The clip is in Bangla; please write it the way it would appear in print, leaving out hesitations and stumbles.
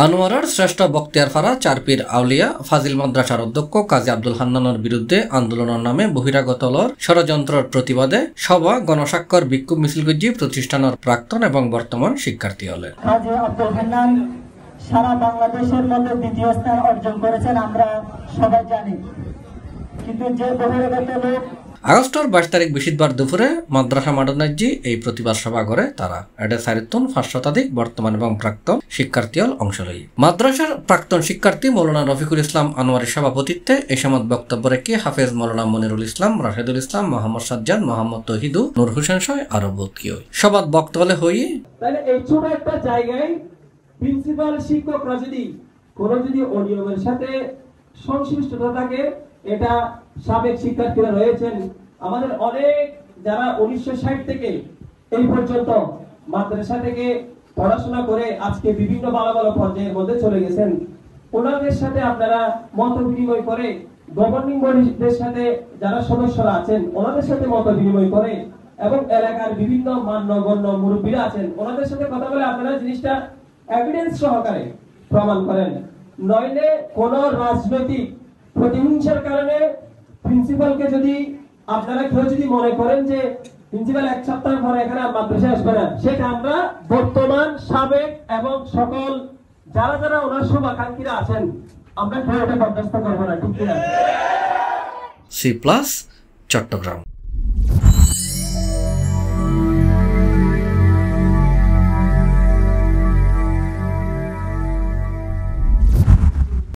আনোয়ারার শ্রেষ্ঠ বখতিয়ারপাড়া চারপীর আউলিয়া ফাজিল মাদ্রাসার অধ্যক্ষ কাজী আব্দুল হান্নানের বিরুদ্ধে আন্দোলনের নামে বহিরাগতলর ষড়যন্ত্রের প্রতিবাদে সভা গণস্বাক্ষর বিক্ষোভ মিছিল গজ্জি প্রতিষ্ঠানের প্রাক্তন এবং বর্তমান শিক্ষার্থী হলেন। কাজী আব্দুল হান্নান সারা বাংলাদেশের মধ্যে দ্বিতীয় স্থান অর্জন করেছেন, আমরা সবাই জানি। কিন্তু যে বহিরাগত লোক আগস্টের 22 তারিখ বৃহস্পতিবার দুপুরে মাদ্রাসা মাডনাজ্জি এই প্রতিবাদ সভা করে তারা এডে 5 শতাধিক বর্তমান এবং প্রাক্তন শিক্ষার্থী অংশ লই। মাদ্রাসার প্রাক্তন শিক্ষার্থী মৌলানা রফিকুল ইসলাম আনোয়ারের সভাপতিত্বে এই সময় বক্তব্য রেখে হাফেজ মৌলানা মনিরুল ইসলাম, রাশেদুল ইসলাম, মোহাম্মদ সাজ্জাদ, মোহাম্মদ তহিদু, নূর হোসেন সহ আরো বহুত কি সবাদ বক্তব্যে হই তাহলে এই ছোট একটা জায়গায় প্রিন্সিপাল শিক্ষকরা যদি অনিয়মের সাথে সংশ্লিষ্টতা থাকে, এটা সাবেক শিক্ষার্থীরা রয়েছেন আমাদের অনেক, যারা 1960 থেকে এই পর্যন্ত মাদ্রাসা থেকে পড়াশোনা করে আজকে বিভিন্ন ভালো ভালো পর্যায়ের মধ্যে চলে গেছেন, ওনাদের সাথে আপনারা মত বিনিময় করে, গভর্নিং বডিদের সাথে যারা সদস্যরা আছেন ওনাদের সাথে মত বিনিময় করে এবং এলাকার বিভিন্ন মান্যগণ্য মুরব্বীরা আছেন ওনাদের সাথে কথা বলে আপনারা জিনিসটা এভিডেন্স সহকারে প্রমাণ করেন। নইলে কোন রাজনৈতিক প্রতিহিংসার কারণে প্রিন্সিপালকে যদি আপনারা কেউ যদি মনে করেন যে প্রিন্সিপাল এক সপ্তাহ পরে এখানে মাদ্রাসায় আসবে না, সেটা আমরা বর্তমান, সাবেক এবং সকল যারা যারা ওনার শুভাকাঙ্ক্ষীরা আছেন আমরা কেউ এটা বরদাস্ত করবো না, ঠিক কিনা? C+ চট্টগ্রাম।